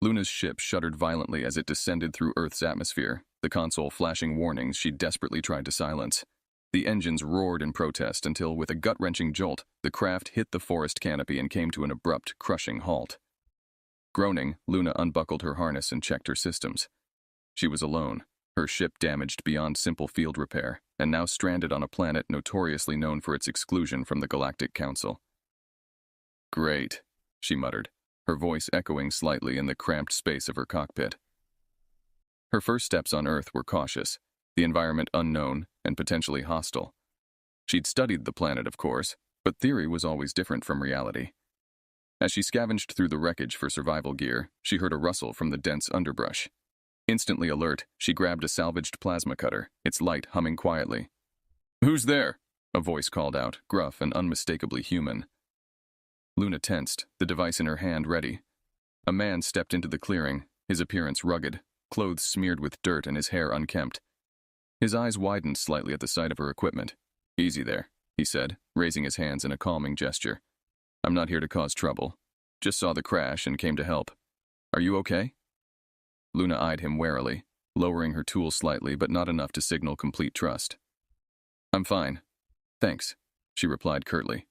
Luna's ship shuddered violently as it descended through Earth's atmosphere, the console flashing warnings she desperately tried to silence. The engines roared in protest until, with a gut-wrenching jolt, the craft hit the forest canopy and came to an abrupt, crushing halt. Groaning, Luna unbuckled her harness and checked her systems. She was alone, her ship damaged beyond simple field repair, and now stranded on a planet notoriously known for its exclusion from the Galactic Council. "Great," she muttered, her voice echoing slightly in the cramped space of her cockpit. Her first steps on Earth were cautious, the environment unknown and potentially hostile. She'd studied the planet, of course, but theory was always different from reality. As she scavenged through the wreckage for survival gear, she heard a rustle from the dense underbrush. Instantly alert, she grabbed a salvaged plasma cutter, its light humming quietly. "Who's there?" a voice called out, gruff and unmistakably human. Luna tensed, the device in her hand ready. A man stepped into the clearing, his appearance rugged, clothes smeared with dirt and his hair unkempt. His eyes widened slightly at the sight of her equipment. "Easy there," he said, raising his hands in a calming gesture. "I'm not here to cause trouble. Just saw the crash and came to help. Are you okay?" Luna eyed him warily, lowering her tool slightly but not enough to signal complete trust. "I'm fine. Thanks," she replied curtly.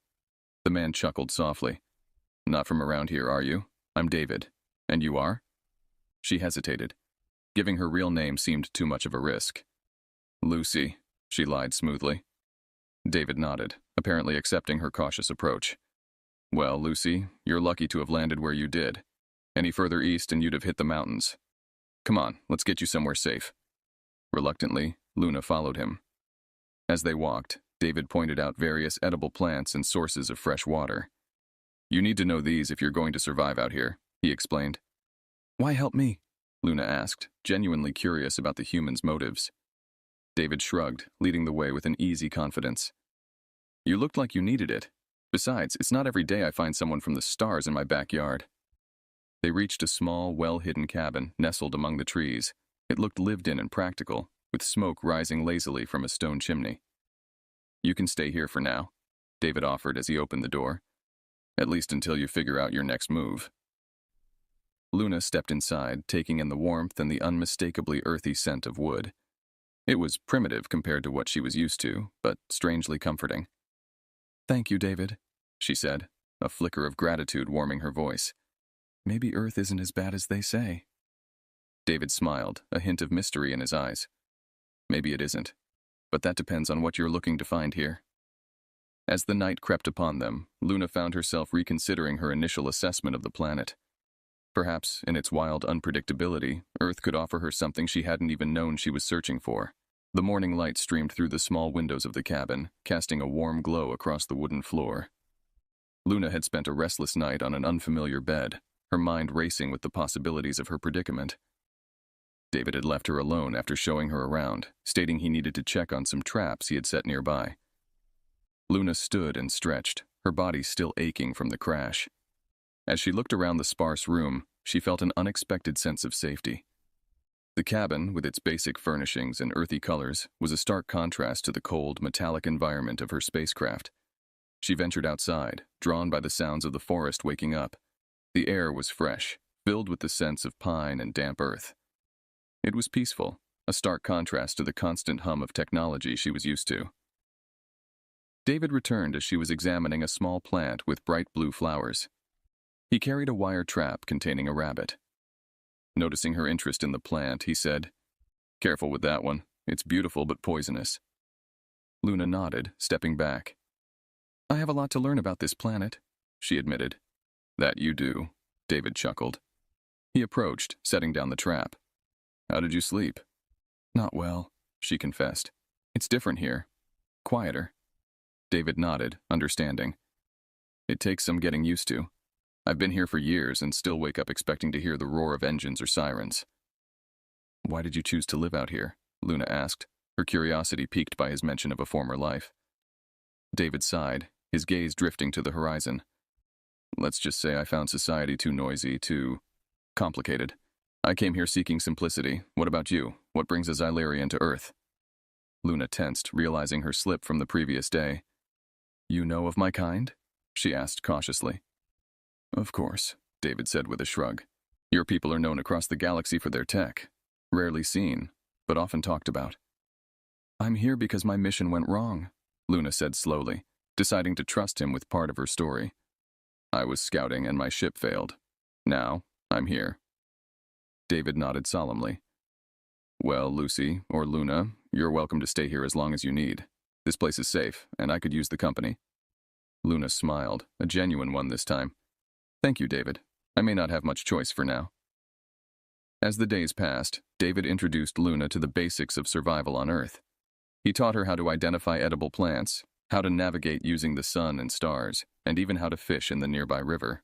The man chuckled softly. "Not from around here, are you? I'm David. And you are?" She hesitated. Giving her real name seemed too much of a risk. "Lucy," she lied smoothly. David nodded, apparently accepting her cautious approach. "Well, Lucy, you're lucky to have landed where you did. Any further east and you'd have hit the mountains. Come on, let's get you somewhere safe." Reluctantly, Luna followed him. As they walked, David pointed out various edible plants and sources of fresh water. "You need to know these if you're going to survive out here," he explained. "Why help me?" Luna asked, genuinely curious about the human's motives. David shrugged, leading the way with an easy confidence. "You looked like you needed it. Besides, it's not every day I find someone from the stars in my backyard." They reached a small, well-hidden cabin nestled among the trees. It looked lived in and practical, with smoke rising lazily from a stone chimney. "You can stay here for now," David offered as he opened the door. "At least until you figure out your next move." Luna stepped inside, taking in the warmth and the unmistakably earthy scent of wood. It was primitive compared to what she was used to, but strangely comforting. "Thank you, David," she said, a flicker of gratitude warming her voice. "Maybe Earth isn't as bad as they say." David smiled, a hint of mystery in his eyes. "Maybe it isn't, but that depends on what you're looking to find here." As the night crept upon them, Luna found herself reconsidering her initial assessment of the planet. Perhaps, in its wild unpredictability, Earth could offer her something she hadn't even known she was searching for. The morning light streamed through the small windows of the cabin, casting a warm glow across the wooden floor. Luna had spent a restless night on an unfamiliar bed, her mind racing with the possibilities of her predicament. David had left her alone after showing her around, stating he needed to check on some traps he had set nearby. Luna stood and stretched, her body still aching from the crash. As she looked around the sparse room, she felt an unexpected sense of safety. The cabin, with its basic furnishings and earthy colors, was a stark contrast to the cold, metallic environment of her spacecraft. She ventured outside, drawn by the sounds of the forest waking up. The air was fresh, filled with the scents of pine and damp earth. It was peaceful, a stark contrast to the constant hum of technology she was used to. David returned as she was examining a small plant with bright blue flowers. He carried a wire trap containing a rabbit. Noticing her interest in the plant, he said, "Careful with that one. It's beautiful but poisonous." Luna nodded, stepping back. "I have a lot to learn about this planet," she admitted. "That you do," David chuckled. He approached, setting down the trap. "How did you sleep?" "Not well," she confessed. "It's different here. Quieter." David nodded, understanding. "It takes some getting used to. I've been here for years and still wake up expecting to hear the roar of engines or sirens." "Why did you choose to live out here?" Luna asked, her curiosity piqued by his mention of a former life. David sighed, his gaze drifting to the horizon. "Let's just say I found society too noisy, too complicated. I came here seeking simplicity. What about you? What brings a Xylarian to Earth?" Luna tensed, realizing her slip from the previous day. "You know of my kind?" she asked cautiously. "Of course," David said with a shrug. Your people are known across the galaxy for their tech. Rarely seen, but often talked about. I'm here because my mission went wrong, Luna said slowly, deciding to trust him with part of her story. I was scouting and my ship failed. Now, I'm here. David nodded solemnly. Well, Lucy, or Luna, you're welcome to stay here as long as you need. This place is safe, and I could use the company. Luna smiled, a genuine one this time. Thank you, David. I may not have much choice for now. As the days passed, David introduced Luna to the basics of survival on Earth. He taught her how to identify edible plants, how to navigate using the sun and stars, and even how to fish in the nearby river.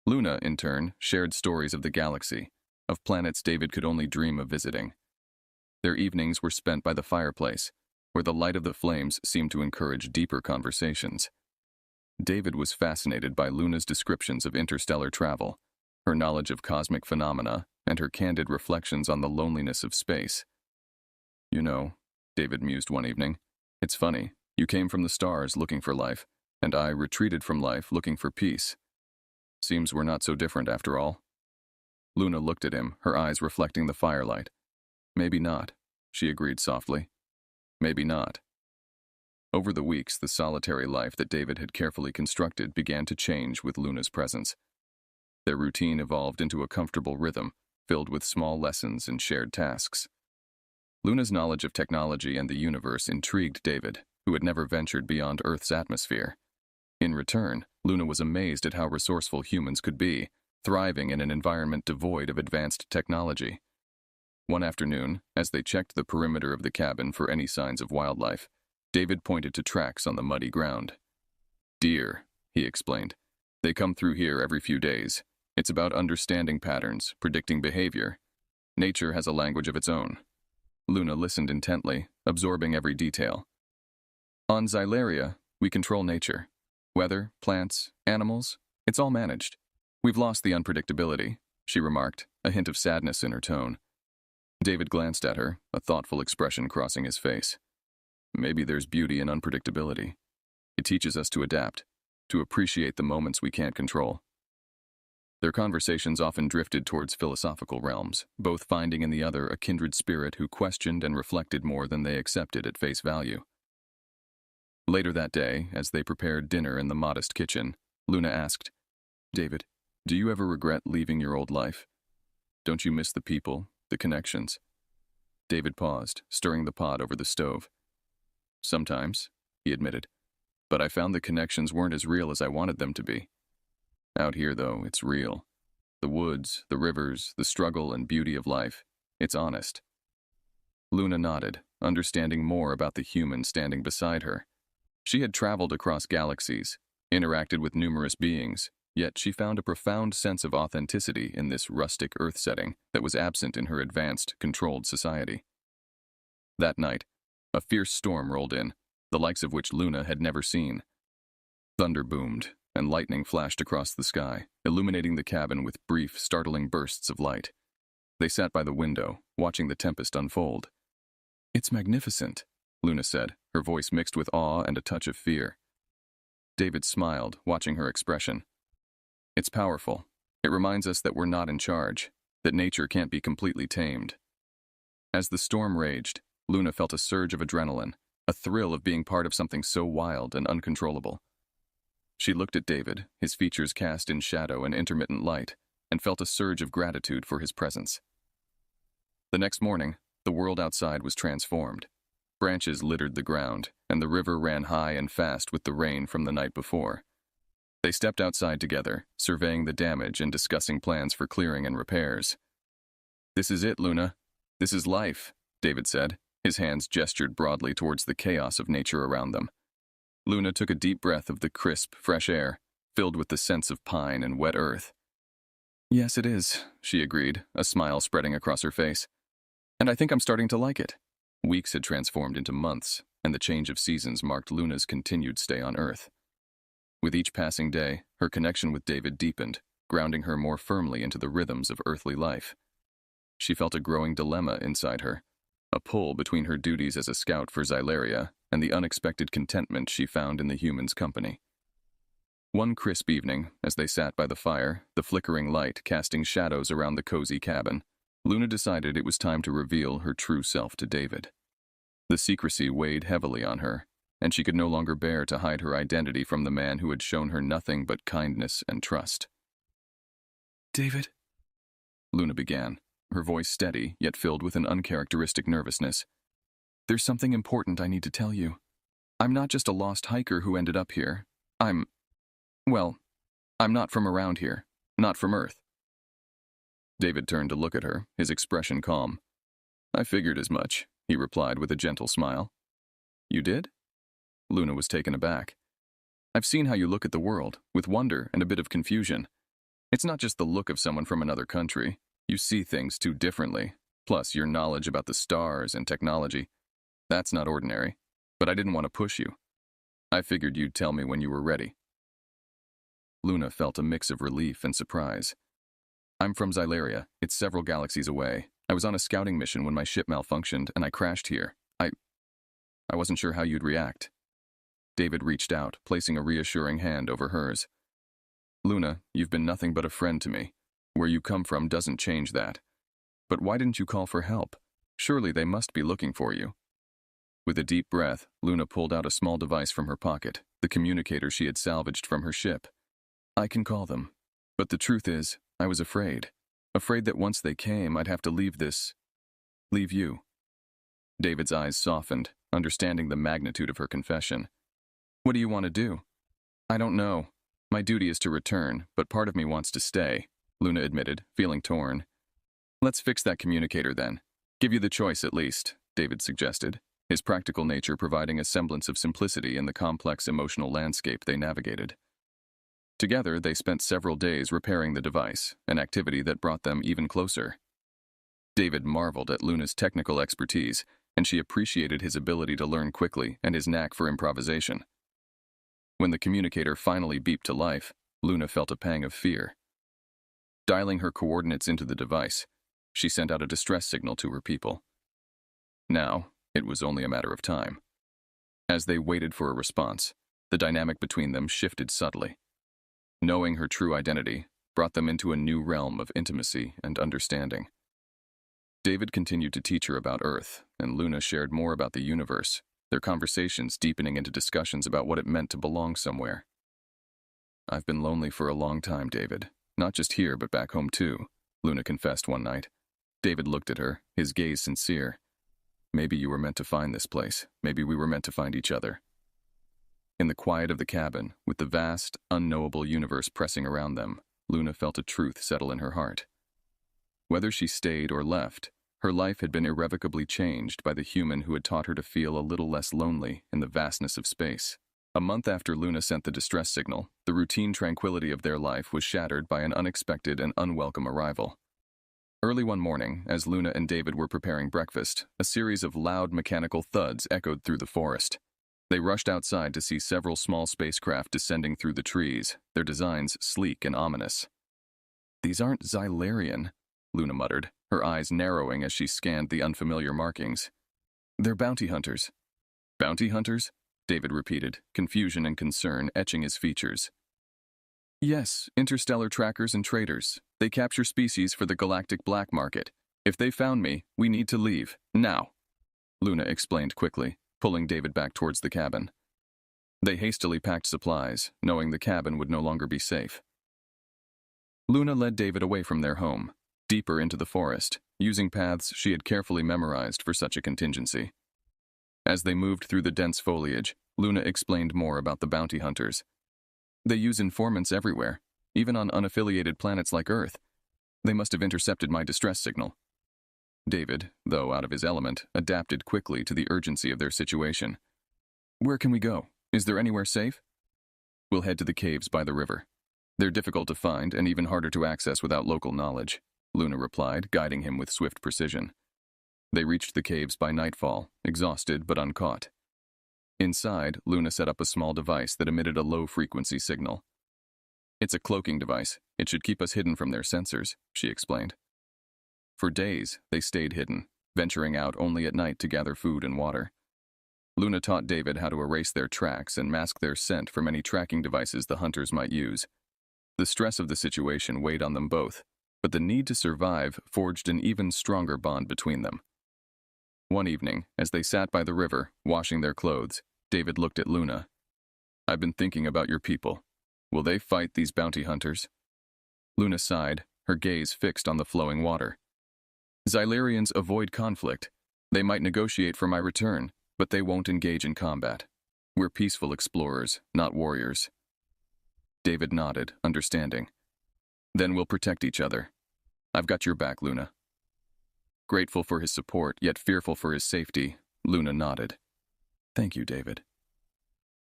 Luna, in turn, shared stories of the galaxy, of planets David could only dream of visiting. Their evenings were spent by the fireplace, where the light of the flames seemed to encourage deeper conversations. David was fascinated by Luna's descriptions of interstellar travel, her knowledge of cosmic phenomena, and her candid reflections on the loneliness of space. You know, David mused one evening, it's funny, you came from the stars looking for life, and I retreated from life looking for peace. Seems we're not so different after all. Luna looked at him, her eyes reflecting the firelight. Maybe not, she agreed softly. Maybe not. Over the weeks, the solitary life that David had carefully constructed began to change with Luna's presence. Their routine evolved into a comfortable rhythm, filled with small lessons and shared tasks. Luna's knowledge of technology and the universe intrigued David, who had never ventured beyond Earth's atmosphere. In return, Luna was amazed at how resourceful humans could be, thriving in an environment devoid of advanced technology. One afternoon, as they checked the perimeter of the cabin for any signs of wildlife, David pointed to tracks on the muddy ground. Deer, he explained. They come through here every few days. It's about understanding patterns, predicting behavior. Nature has a language of its own. Luna listened intently, absorbing every detail. On Xylaria, we control nature. Weather, plants, animals, it's all managed. We've lost the unpredictability, she remarked, a hint of sadness in her tone. David glanced at her, a thoughtful expression crossing his face. Maybe there's beauty in unpredictability. It teaches us to adapt, to appreciate the moments we can't control. Their conversations often drifted towards philosophical realms, both finding in the other a kindred spirit who questioned and reflected more than they accepted at face value. Later that day, as they prepared dinner in the modest kitchen, Luna asked, David, do you ever regret leaving your old life? Don't you miss the people, the connections? David paused, stirring the pot over the stove. Sometimes, he admitted, but I found the connections weren't as real as I wanted them to be. Out here, though, it's real. The woods, the rivers, the struggle and beauty of life. It's honest. Luna nodded, understanding more about the human standing beside her. She had traveled across galaxies, interacted with numerous beings, yet she found a profound sense of authenticity in this rustic Earth setting that was absent in her advanced, controlled society. That night, a fierce storm rolled in, the likes of which Luna had never seen. Thunder boomed, and lightning flashed across the sky, illuminating the cabin with brief, startling bursts of light. They sat by the window, watching the tempest unfold. It's magnificent, Luna said, her voice mixed with awe and a touch of fear. David smiled, watching her expression. It's powerful. It reminds us that we're not in charge, that nature can't be completely tamed. As the storm raged, Luna felt a surge of adrenaline, a thrill of being part of something so wild and uncontrollable. She looked at David, his features cast in shadow and intermittent light, and felt a surge of gratitude for his presence. The next morning, the world outside was transformed. Branches littered the ground, and the river ran high and fast with the rain from the night before. They stepped outside together, surveying the damage and discussing plans for clearing and repairs. This is it, Luna. This is life, David said. His hands gestured broadly towards the chaos of nature around them. Luna took a deep breath of the crisp, fresh air, filled with the scents of pine and wet earth. Yes, it is, she agreed, a smile spreading across her face. And I think I'm starting to like it. Weeks had transformed into months, and the change of seasons marked Luna's continued stay on Earth. With each passing day, her connection with David deepened, grounding her more firmly into the rhythms of earthly life. She felt a growing dilemma inside her, a pull between her duties as a scout for Xylaria and the unexpected contentment she found in the human's company. One crisp evening, as they sat by the fire, the flickering light casting shadows around the cozy cabin, Luna decided it was time to reveal her true self to David. The secrecy weighed heavily on her, and she could no longer bear to hide her identity from the man who had shown her nothing but kindness and trust. David? Luna began, her voice steady, yet filled with an uncharacteristic nervousness. There's something important I need to tell you. I'm not just a lost hiker who ended up here. I'm not from around here, not from Earth. David turned to look at her, his expression calm. I figured as much, he replied with a gentle smile. You did? Luna was taken aback. I've seen how you look at the world, with wonder and a bit of confusion. It's not just the look of someone from another country. You see things too differently. Plus, your knowledge about the stars and technology. That's not ordinary. But I didn't want to push you. I figured you'd tell me when you were ready. Luna felt a mix of relief and surprise. I'm from Xyleria. It's several galaxies away. I was on a scouting mission when my ship malfunctioned and I crashed here. I wasn't sure how you'd react. David reached out, placing a reassuring hand over hers. Luna, you've been nothing but a friend to me. Where you come from doesn't change that. But why didn't you call for help? Surely they must be looking for you. With a deep breath, Luna pulled out a small device from her pocket, the communicator she had salvaged from her ship. I can call them. But the truth is, I was afraid. Afraid that once they came, I'd have to leave you. David's eyes softened, understanding the magnitude of her confession. What do you want to do? I don't know. My duty is to return, but part of me wants to stay, Luna admitted, feeling torn. Let's fix that communicator then. Give you the choice at least, David suggested, his practical nature providing a semblance of simplicity in the complex emotional landscape they navigated. Together, they spent several days repairing the device, an activity that brought them even closer. David marveled at Luna's technical expertise, and she appreciated his ability to learn quickly and his knack for improvisation. When the communicator finally beeped to life, Luna felt a pang of fear. Dialing her coordinates into the device, she sent out a distress signal to her people. Now, it was only a matter of time. As they waited for a response, the dynamic between them shifted subtly. Knowing her true identity brought them into a new realm of intimacy and understanding. David continued to teach her about Earth, and Luna shared more about the universe, their conversations deepening into discussions about what it meant to belong somewhere. I've been lonely for a long time, David. Not just here, but back home too, Luna confessed one night. David looked at her, his gaze sincere. Maybe you were meant to find this place. Maybe we were meant to find each other. In the quiet of the cabin, with the vast, unknowable universe pressing around them, Luna felt a truth settle in her heart. Whether she stayed or left, her life had been irrevocably changed by the human who had taught her to feel a little less lonely in the vastness of space. A month after Luna sent the distress signal, the routine tranquility of their life was shattered by an unexpected and unwelcome arrival. Early one morning, as Luna and David were preparing breakfast, a series of loud mechanical thuds echoed through the forest. They rushed outside to see several small spacecraft descending through the trees, their designs sleek and ominous. These aren't Xylerian, Luna muttered, her eyes narrowing as she scanned the unfamiliar markings. They're bounty hunters. Bounty hunters? David repeated, confusion and concern etching his features. Yes, interstellar trackers and traders. They capture species for the galactic black market. If they found me, we need to leave. Now. Luna explained quickly, pulling David back towards the cabin. They hastily packed supplies, knowing the cabin would no longer be safe. Luna led David away from their home, deeper into the forest, using paths she had carefully memorized for such a contingency. As they moved through the dense foliage, Luna explained more about the bounty hunters. They use informants everywhere, even on unaffiliated planets like Earth. They must have intercepted my distress signal. David, though out of his element, adapted quickly to the urgency of their situation. Where can we go? Is there anywhere safe? We'll head to the caves by the river. They're difficult to find and even harder to access without local knowledge, Luna replied, guiding him with swift precision. They reached the caves by nightfall, exhausted but uncaught. Inside, Luna set up a small device that emitted a low-frequency signal. It's a cloaking device. It should keep us hidden from their sensors, she explained. For days, they stayed hidden, venturing out only at night to gather food and water. Luna taught David how to erase their tracks and mask their scent from any tracking devices the hunters might use. The stress of the situation weighed on them both, but the need to survive forged an even stronger bond between them. One evening, as they sat by the river, washing their clothes, David looked at Luna. "I've been thinking about your people. Will they fight these bounty hunters?" Luna sighed, her gaze fixed on the flowing water. "Xylarians avoid conflict. They might negotiate for my return, but they won't engage in combat. We're peaceful explorers, not warriors." David nodded, understanding. "Then we'll protect each other. I've got your back, Luna." Grateful for his support, yet fearful for his safety, Luna nodded. "Thank you, David."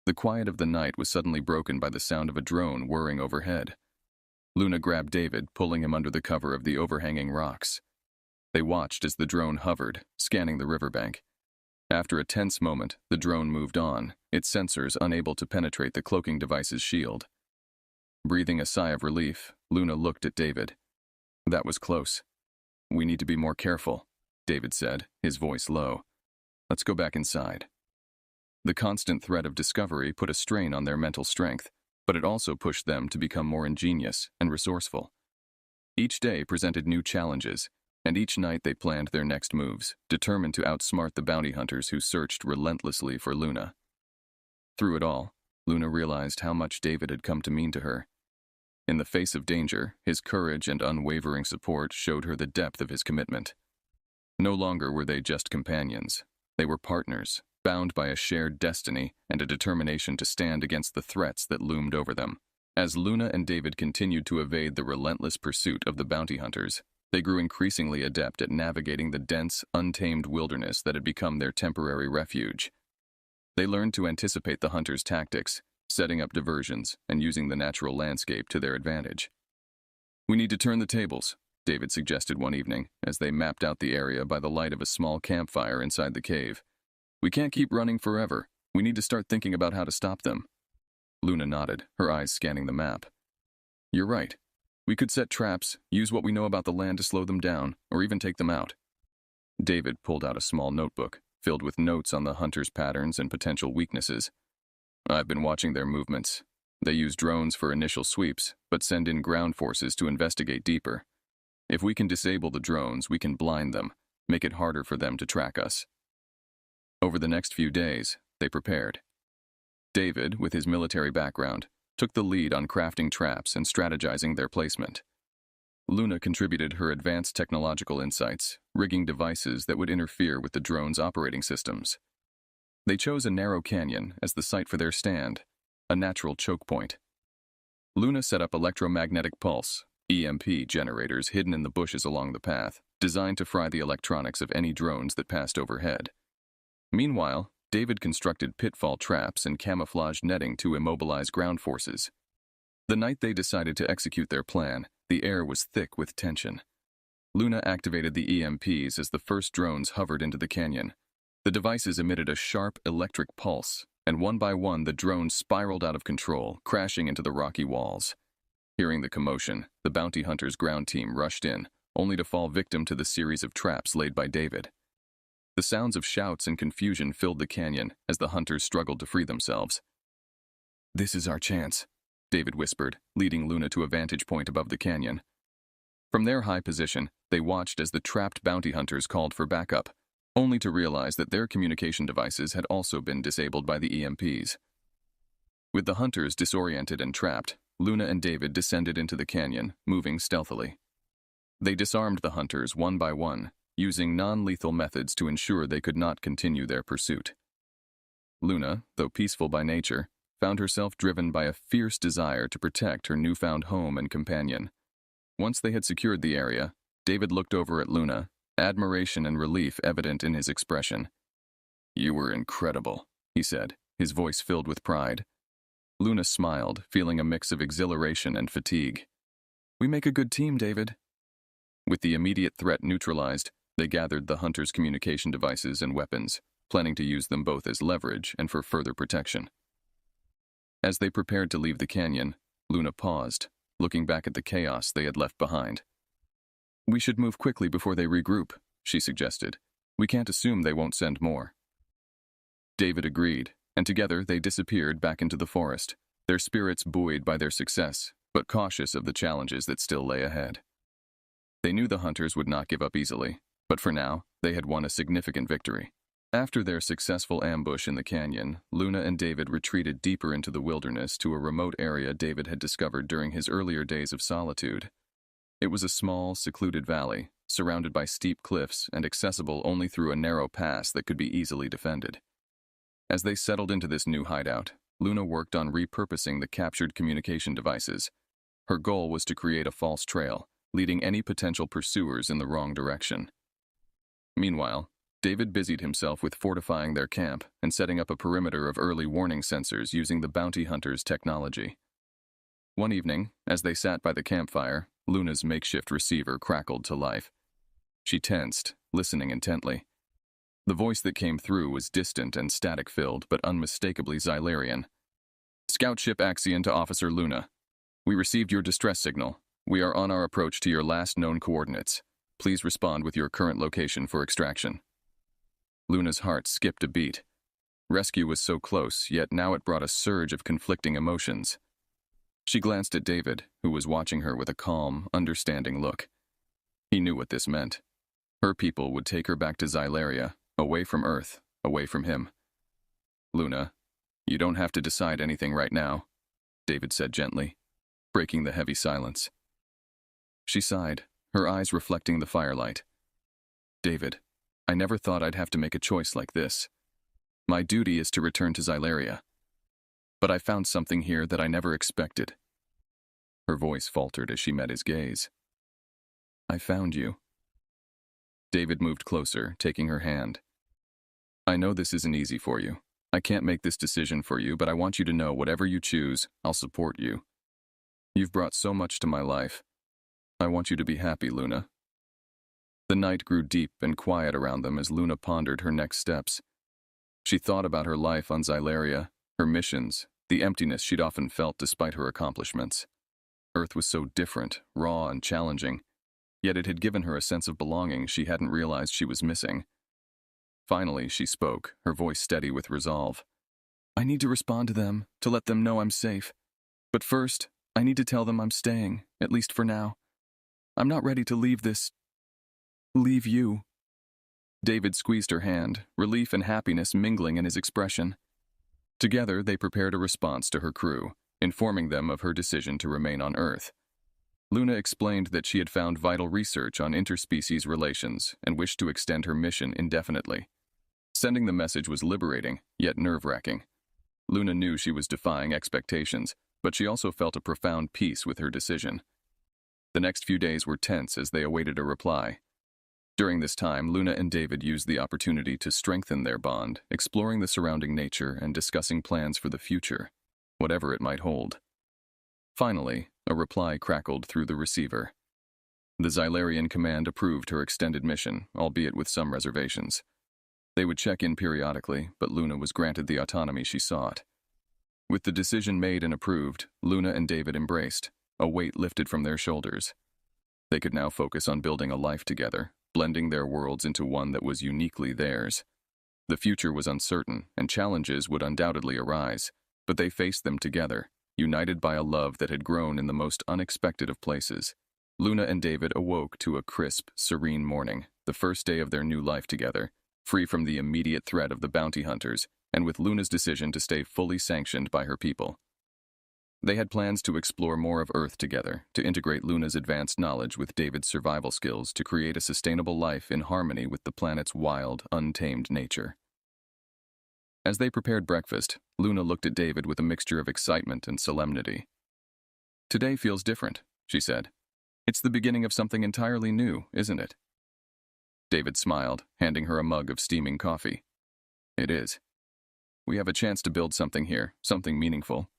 The quiet of the night was suddenly broken by the sound of a drone whirring overhead. Luna grabbed David, pulling him under the cover of the overhanging rocks. They watched as the drone hovered, scanning the riverbank. After a tense moment, the drone moved on, its sensors unable to penetrate the cloaking device's shield. Breathing a sigh of relief, Luna looked at David. "That was close. We need to be more careful," David said, his voice low. "Let's go back inside." The constant threat of discovery put a strain on their mental strength, but it also pushed them to become more ingenious and resourceful. Each day presented new challenges, and each night they planned their next moves, determined to outsmart the bounty hunters who searched relentlessly for Luna. Through it all, Luna realized how much David had come to mean to her. In the face of danger, his courage and unwavering support showed her the depth of his commitment. No longer were they just companions. They were partners, bound by a shared destiny and a determination to stand against the threats that loomed over them. As Luna and David continued to evade the relentless pursuit of the bounty hunters, they grew increasingly adept at navigating the dense, untamed wilderness that had become their temporary refuge. They learned to anticipate the hunters' tactics, setting up diversions and using the natural landscape to their advantage. "We need to turn the tables," David suggested one evening, as they mapped out the area by the light of a small campfire inside the cave. "We can't keep running forever. We need to start thinking about how to stop them." Luna nodded, her eyes scanning the map. "You're right. We could set traps, use what we know about the land to slow them down, or even take them out." David pulled out a small notebook, filled with notes on the hunters' patterns and potential weaknesses. "I've been watching their movements. They use drones for initial sweeps, but send in ground forces to investigate deeper. If we can disable the drones, we can blind them, make it harder for them to track us." Over the next few days, they prepared. David, with his military background, took the lead on crafting traps and strategizing their placement. Luna contributed her advanced technological insights, rigging devices that would interfere with the drone's operating systems. They chose a narrow canyon as the site for their stand, a natural choke point. Luna set up electromagnetic pulse, EMP generators hidden in the bushes along the path, designed to fry the electronics of any drones that passed overhead. Meanwhile, David constructed pitfall traps and camouflage netting to immobilize ground forces. The night they decided to execute their plan, the air was thick with tension. Luna activated the EMPs as the first drones hovered into the canyon. The devices emitted a sharp electric pulse, and one by one the drones spiraled out of control, crashing into the rocky walls. Hearing the commotion, the bounty hunters' ground team rushed in, only to fall victim to the series of traps laid by David. The sounds of shouts and confusion filled the canyon as the hunters struggled to free themselves. "This is our chance," David whispered, leading Luna to a vantage point above the canyon. From their high position, they watched as the trapped bounty hunters called for backup, only to realize that their communication devices had also been disabled by the EMPs. With the hunters disoriented and trapped, Luna and David descended into the canyon, moving stealthily. They disarmed the hunters one by one, using non-lethal methods to ensure they could not continue their pursuit. Luna, though peaceful by nature, found herself driven by a fierce desire to protect her newfound home and companion. Once they had secured the area, David looked over at Luna, admiration and relief evident in his expression. "You were incredible," he said, his voice filled with pride. Luna smiled, feeling a mix of exhilaration and fatigue. "We make a good team, David." With the immediate threat neutralized, they gathered the hunters' communication devices and weapons, planning to use them both as leverage and for further protection. As they prepared to leave the canyon, Luna paused, looking back at the chaos they had left behind. "We should move quickly before they regroup," she suggested. "We can't assume they won't send more." David agreed, and together they disappeared back into the forest, their spirits buoyed by their success, but cautious of the challenges that still lay ahead. They knew the hunters would not give up easily, but for now, they had won a significant victory. After their successful ambush in the canyon, Luna and David retreated deeper into the wilderness to a remote area David had discovered during his earlier days of solitude. It was a small, secluded valley, surrounded by steep cliffs and accessible only through a narrow pass that could be easily defended. As they settled into this new hideout, Luna worked on repurposing the captured communication devices. Her goal was to create a false trail, leading any potential pursuers in the wrong direction. Meanwhile, David busied himself with fortifying their camp and setting up a perimeter of early warning sensors using the bounty hunters' technology. One evening, as they sat by the campfire, Luna's makeshift receiver crackled to life. She tensed, listening intently. The voice that came through was distant and static-filled, but unmistakably Xylarian. "Scout ship Axion to Officer Luna. We received your distress signal. We are on our approach to your last known coordinates. Please respond with your current location for extraction." Luna's heart skipped a beat. Rescue was so close, yet now it brought a surge of conflicting emotions. She glanced at David, who was watching her with a calm, understanding look. He knew what this meant. Her people would take her back to Xylaria, away from Earth, away from him. "Luna, you don't have to decide anything right now," David said gently, breaking the heavy silence. She sighed, her eyes reflecting the firelight. "David, I never thought I'd have to make a choice like this. My duty is to return to Xylaria. But I found something here that I never expected." Her voice faltered as she met his gaze. "I found you." David moved closer, taking her hand. "I know this isn't easy for you. I can't make this decision for you, but I want you to know whatever you choose, I'll support you. You've brought so much to my life. I want you to be happy, Luna." The night grew deep and quiet around them as Luna pondered her next steps. She thought about her life on Xylaria, her missions, the emptiness she'd often felt despite her accomplishments. Earth was so different, raw and challenging, yet it had given her a sense of belonging she hadn't realized she was missing. Finally, she spoke, her voice steady with resolve. "I need to respond to them, to let them know I'm safe. But first, I need to tell them I'm staying, at least for now. I'm not ready to leave you." David squeezed her hand, relief and happiness mingling in his expression. Together, they prepared a response to her crew, informing them of her decision to remain on Earth. Luna explained that she had found vital research on interspecies relations and wished to extend her mission indefinitely. Sending the message was liberating, yet nerve-wracking. Luna knew she was defying expectations, but she also felt a profound peace with her decision. The next few days were tense as they awaited a reply. During this time, Luna and David used the opportunity to strengthen their bond, exploring the surrounding nature and discussing plans for the future, whatever it might hold. Finally, a reply crackled through the receiver. The Xylarian command approved her extended mission, albeit with some reservations. They would check in periodically, but Luna was granted the autonomy she sought. With the decision made and approved, Luna and David embraced, a weight lifted from their shoulders. They could now focus on building a life together, blending their worlds into one that was uniquely theirs. The future was uncertain, and challenges would undoubtedly arise, but they faced them together, united by a love that had grown in the most unexpected of places. Luna and David awoke to a crisp, serene morning, the first day of their new life together, free from the immediate threat of the bounty hunters, and with Luna's decision to stay fully sanctioned by her people. They had plans to explore more of Earth together, to integrate Luna's advanced knowledge with David's survival skills to create a sustainable life in harmony with the planet's wild, untamed nature. As they prepared breakfast, Luna looked at David with a mixture of excitement and solemnity. "Today feels different," she said. "It's the beginning of something entirely new, isn't it?" David smiled, handing her a mug of steaming coffee. "It is. We have a chance to build something here, something meaningful.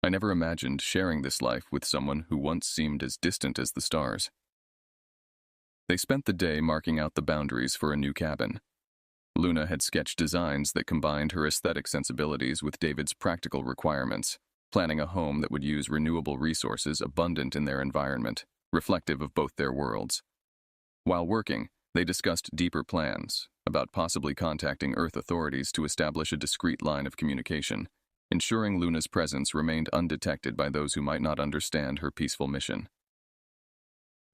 I never imagined sharing this life with someone who once seemed as distant as the stars." They spent the day marking out the boundaries for a new cabin. Luna had sketched designs that combined her aesthetic sensibilities with David's practical requirements, planning a home that would use renewable resources abundant in their environment, reflective of both their worlds. While working, They discussed deeper plans, about possibly contacting Earth authorities to establish a discreet line of communication, ensuring Luna's presence remained undetected by those who might not understand her peaceful mission.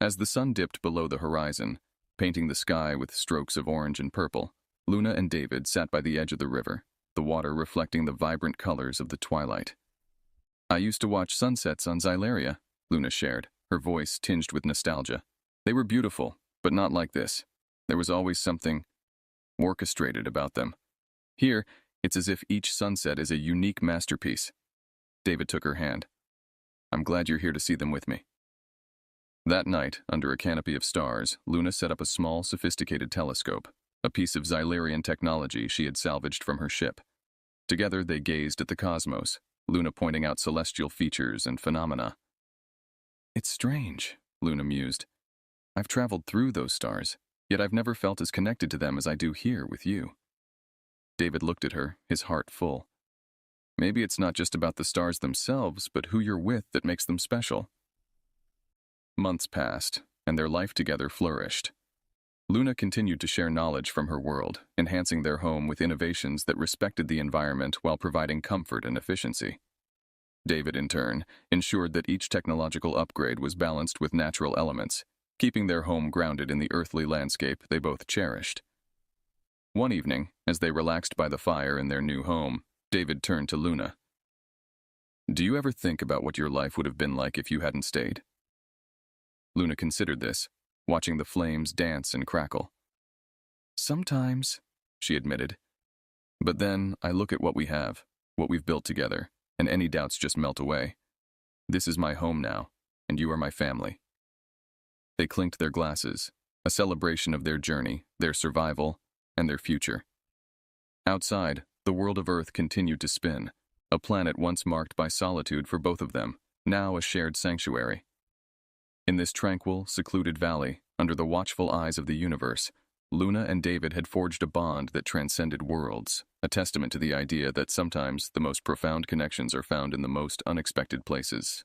As the sun dipped below the horizon, painting the sky with strokes of orange and purple, Luna and David sat by the edge of the river, the water reflecting the vibrant colors of the twilight. "I used to watch sunsets on Xylaria," Luna shared, her voice tinged with nostalgia. "They were beautiful, but not like this. There was always something orchestrated about them. Here, it's as if each sunset is a unique masterpiece." David took her hand. "I'm glad you're here to see them with me." That night, under a canopy of stars, Luna set up a small, sophisticated telescope, a piece of Xylarian technology she had salvaged from her ship. Together they gazed at the cosmos, Luna pointing out celestial features and phenomena. "It's strange," Luna mused. "I've traveled through those stars, yet I've never felt as connected to them as I do here with you." David looked at her, his heart full. "Maybe it's not just about the stars themselves, but who you're with that makes them special." Months passed, and their life together flourished. Luna continued to share knowledge from her world, enhancing their home with innovations that respected the environment while providing comfort and efficiency. David, in turn, ensured that each technological upgrade was balanced with natural elements, keeping their home grounded in the earthly landscape they both cherished. One evening, as they relaxed by the fire in their new home, David turned to Luna. "Do you ever think about what your life would have been like if you hadn't stayed?" Luna considered this, watching the flames dance and crackle. "Sometimes," she admitted. "But then I look at what we have, what we've built together, and any doubts just melt away. This is my home now, and you are my family." They clinked their glasses, a celebration of their journey, their survival, and their future. Outside, the world of Earth continued to spin, a planet once marked by solitude for both of them, now a shared sanctuary. In this tranquil, secluded valley, under the watchful eyes of the universe, Luna and David had forged a bond that transcended worlds, a testament to the idea that sometimes the most profound connections are found in the most unexpected places.